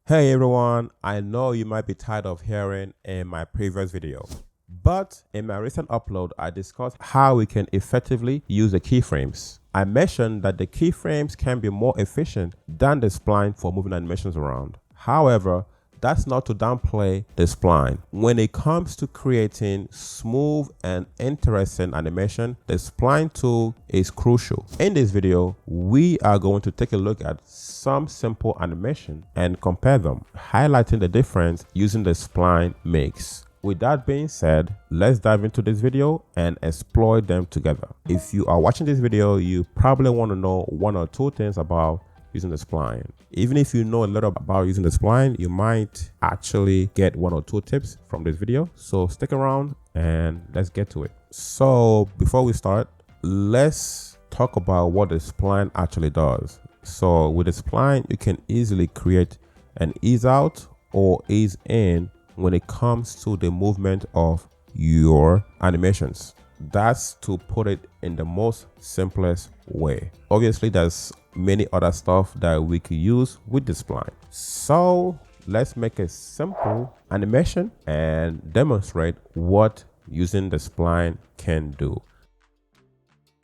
Hey everyone, I know you might be tired of hearing in my previous video, but in my recent upload, I discussed how we can effectively use the keyframes. I mentioned that the keyframes can be more efficient than the spline for moving animations around. However, that's not to downplay the spline. When it comes to creating smooth and interesting animation, the spline tool is crucial. In this video, we are going to take a look at some simple animation and compare them, highlighting the difference using the spline mix. With that being said, let's dive into this video and explore them together. If you are watching this video, you probably want to know one or two things about using the spline. Even if you know a little about using the spline, you might actually get one or two tips from this video. So stick around and let's get to it. So before we start, let's talk about what the spline actually does. So with the spline, you can easily create an ease out or ease in when it comes to the movement of your animations. That's to put it in the most simplest way. Obviously, there's many other stuff that we could use with the spline. So let's make a simple animation and demonstrate what using the spline can do.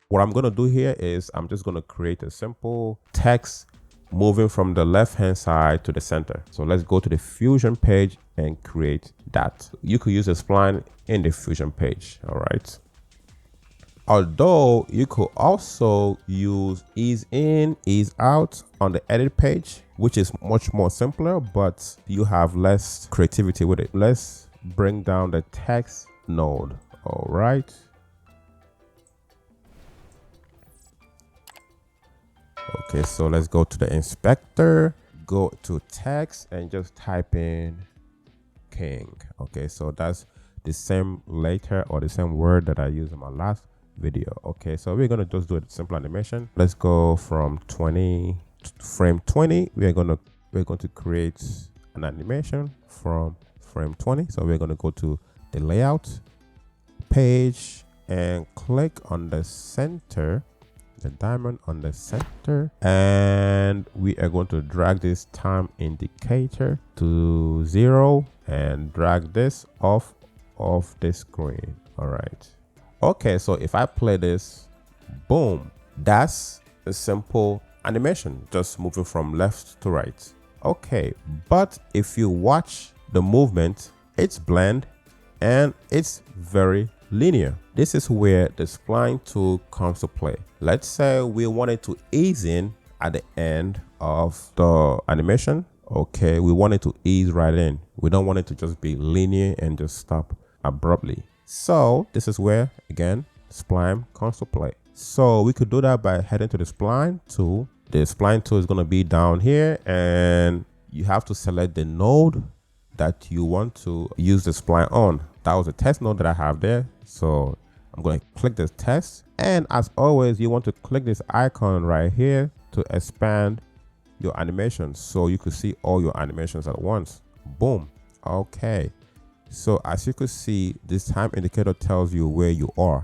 What I'm going to do here is I'm just going to create a simple text moving from the left hand side to the center. So let's go to the Fusion page and create that. You could use a spline in the Fusion page. All right. Although you could also use ease in, ease out on the edit page, which is much more simpler, but you have less creativity with it. Let's bring down the text node. All right. Okay, so let's go to the inspector, go to text and just type in king. Okay, so that's the same letter or the same word that I used in my last video. Okay, so we're gonna just do a simple animation. Let's go from 20 frame 20. We're going to create an animation from frame 20. So we're going to go to the layout page and click on the center, the diamond on the center, and we are going to drag this time indicator to 0 and drag this off of the screen. All right. Okay, so if I play this, boom, that's a simple animation, just moving from left to right. Okay, but if you watch the movement, it's blend and it's very linear. This is where the spline tool comes to play. Let's say we wanted to ease in at the end of the animation. Okay, we want it to ease right in. We don't want it to just be linear and just stop abruptly. So this is where, again, spline comes to play. So we could do that by heading to the spline tool. The spline tool is going to be down here, and you have to select the node that you want to use the spline on. That was a test node that I have there. So I'm going to click this test. And as always, you want to click this icon right here to expand your animations so you could see all your animations at once. Boom. Okay. So as you can see, this time indicator tells you where you are.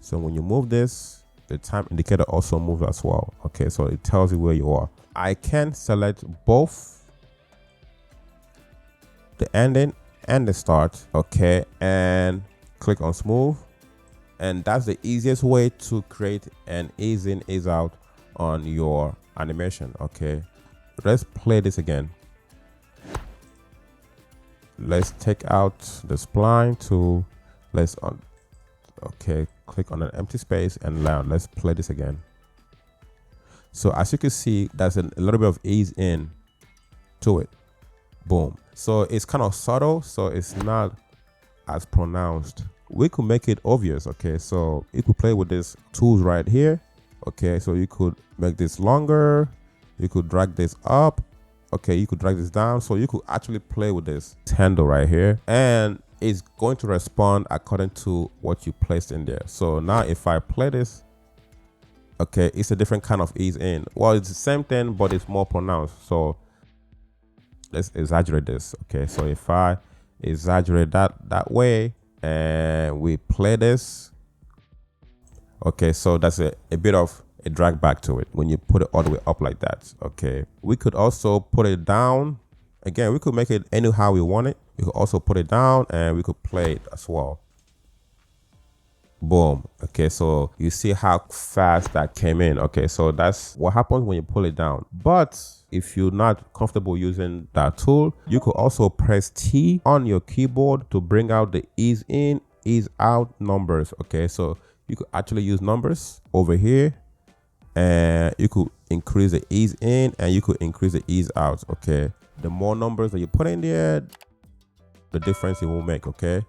So when you move this, the time indicator also moves as well. Okay, so it tells you where you are. I can select both the ending and the start. Okay, and click on smooth. And that's the easiest way to create an ease in, ease out on your animation. Okay, let's play this again. Let's take out the spline tool. Okay, click on an empty space and loud. Let's play this again. So as you can see, there's a little bit of ease in to it. Boom. So it's kind of subtle, so it's not as pronounced. We could make it obvious. Okay, so you could play with these tools right here. Okay, so you could make this longer. You could drag this up. Okay, you could drag this down, so you could actually play with this handle right here, and it's going to respond according to what you placed in there. So now if I play this, okay, it's a different kind of ease in. Well, it's the same thing, but it's more pronounced. So let's exaggerate this. Okay, so if I exaggerate that way and we play this, okay, so that's a bit of a drag back to it when you put it all the way up like that. Okay, we could also put it down Again, we could make it anyhow we want it. We could also put it down and we could play it as well. Boom. Okay, so you see how fast that came in. Okay, so that's what happens when you pull it down. But if you're not comfortable using that tool, you could also press T on your keyboard to bring out the ease in, ease out numbers. Okay, so you could actually use numbers over here, and you could increase the ease in and you could increase the ease out. Okay, the more numbers that you put in there, the difference it will make. Okay,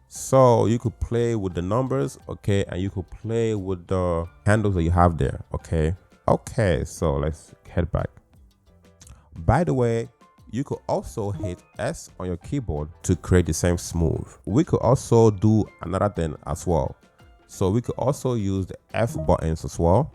so you could play with the numbers, okay, and you could play with the handles that you have there. Okay, so let's head back. By the way, you could also hit S on your keyboard to create the same smooth. We could also do another thing as well. So we could also use the F buttons as well.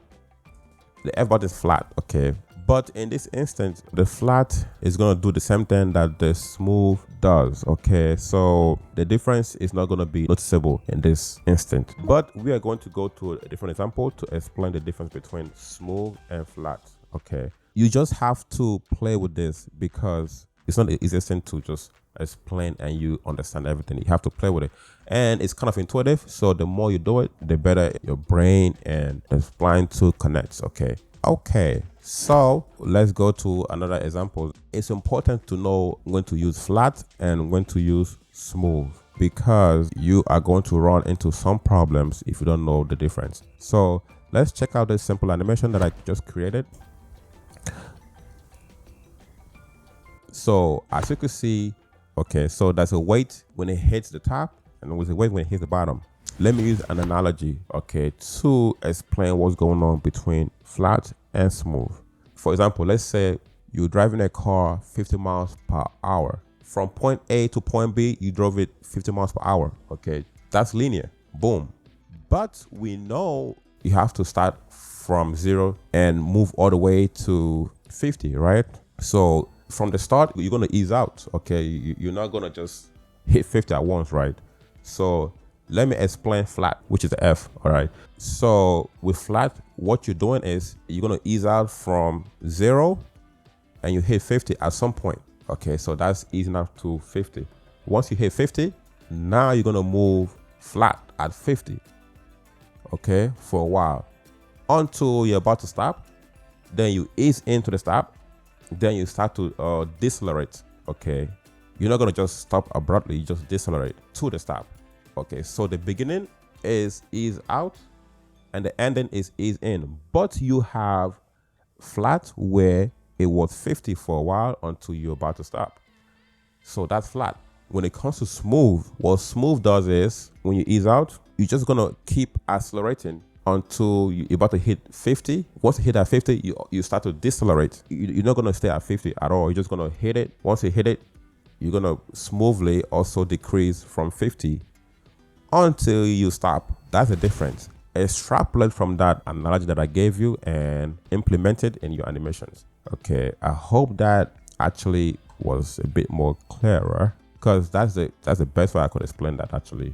The F button is flat, okay, but in this instance, the flat is going to do the same thing that the smooth does. Okay, so the difference is not going to be noticeable in this instant, but we are going to go to a different example to explain the difference between smooth and flat. Okay, you just have to play with this because it's not the easiest thing to just explain and you understand everything. You have to play with it, and it's kind of intuitive, so the more you do it, the better your brain and the spline tool connects. Okay, so let's go to another example. It's important to know when to use flat and when to use smooth, because you are going to run into some problems if you don't know the difference. So let's check out this simple animation that I just created. So as you can see, okay, so there's a weight when it hits the top and there's a weight when it hits the bottom. Let me use an analogy, okay, to explain what's going on between flat and smooth. For example, let's say you're driving a car 50 miles per hour. From point A to point B, you drove it 50 miles per hour. Okay, that's linear. Boom. But we know you have to start from 0 and move all the way to 50, right? So from the start, you're going to ease out. Okay, you're not going to just hit 50 at once, right? So let me explain flat, which is the F. All right, so with flat, what you're doing is you're going to ease out from 0 and you hit 50 at some point. Okay, so that's easing up to 50. Once you hit 50, now you're going to move flat at 50, okay, for a while until you're about to stop. Then you ease into the stop. Then you start to decelerate. Okay, you're not going to just stop abruptly, you just decelerate to the stop. Okay, so the beginning is ease out and the ending is ease in, but you have flat where it was 50 for a while until you're about to stop. So that's flat. When it comes to smooth, what smooth does is when you ease out, you're just gonna keep accelerating until you're about to hit 50. Once you hit at 50, you start to decelerate. You're not gonna stay at 50 at all. You're just gonna hit it. Once you hit it, you're gonna smoothly also decrease from 50 until you stop. That's the difference. Extrapolate from that analogy that I gave you and implement it in your animations. Okay, I hope that actually was a bit more clearer, because that's the best way I could explain that actually.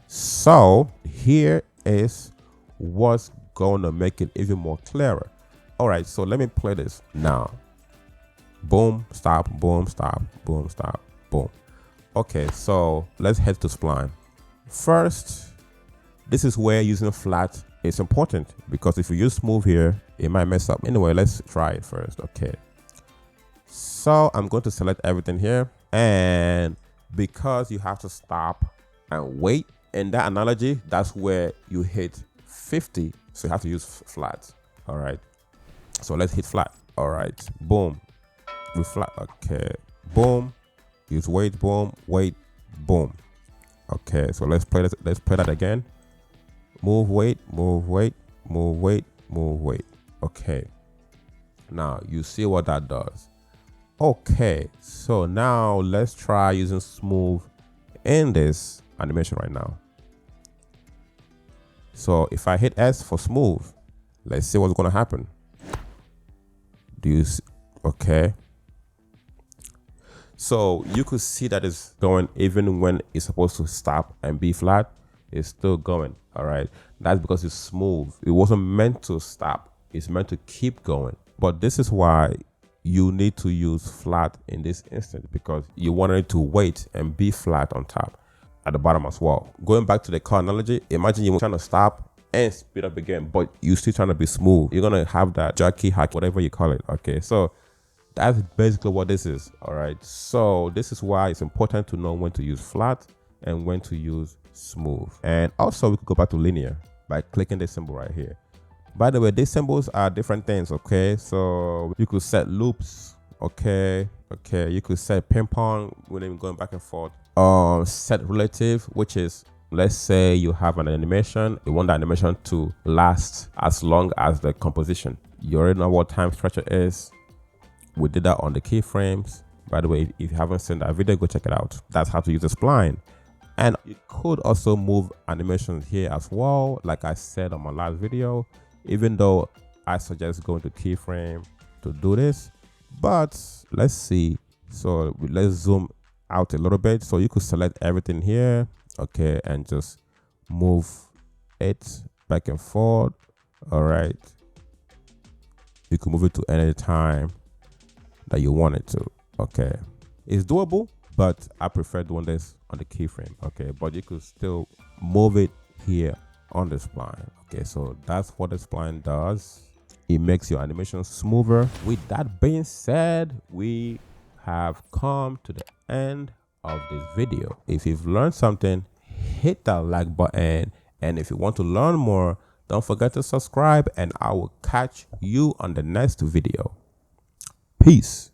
So here is what's going to make it even more clearer. All right, so let me play this now. Boom, stop, boom, stop, boom, stop, boom. Okay, so let's head to Spline. First, this is where using flat is important, because if you use smooth here, it might mess up. Anyway, let's try it first. Okay, so I'm going to select everything here, and because you have to stop and wait in that analogy, that's where you hit 50, so you have to use flat. All right, so let's hit flat. All right, boom, with flat. Okay, boom, use wait, boom, wait, boom. Okay, so let's play this. Let's play that again. Move, wait, move, wait, move, wait, move, wait. Okay, now you see what that does. Okay, so now let's try using smooth in this animation right now. So if I hit S for smooth, let's see what's going to happen. Do you see? Okay, so you could see that it's going even when it's supposed to stop and be flat, it's still going. All right, that's because it's smooth. It wasn't meant to stop, it's meant to keep going. But this is why you need to use flat in this instance because you want it to weight and be flat on top at the bottom as well. Going back to the car analogy, imagine you're trying to stop and speed up again, but you're still trying to be smooth. You're gonna have that jerky hack, whatever you call it. Okay, so that's basically what this is. All right, so this is why it's important to know when to use flat and when to use smooth. And also we could go back to linear by clicking this symbol right here. By the way, these symbols are different things. Okay, so you could set loops. Okay, you could set ping pong when you're going back and forth. Set relative, which is, let's say you have an animation, you want the animation to last as long as the composition. You already know what time stretcher is. We did that on the keyframes. By the way, if you haven't seen that video, go check it out. That's how to use the spline. And you could also move animations here as well, like I said on my last video, even though I suggest going to keyframe to do this. But let's see. So let's zoom out a little bit. So you could select everything here, okay, and just move it back and forth. All right. You can move it to any time that you want it to. Okay, it's doable, but I prefer doing this on the keyframe. Okay, but you could still move it here on the spline. Okay, so that's what the spline does. It makes your animation smoother. With that being said, we have come to the end of this video. If you've learned something, hit that like button, and if you want to learn more, don't forget to subscribe, and I will catch you on the next video. Peace.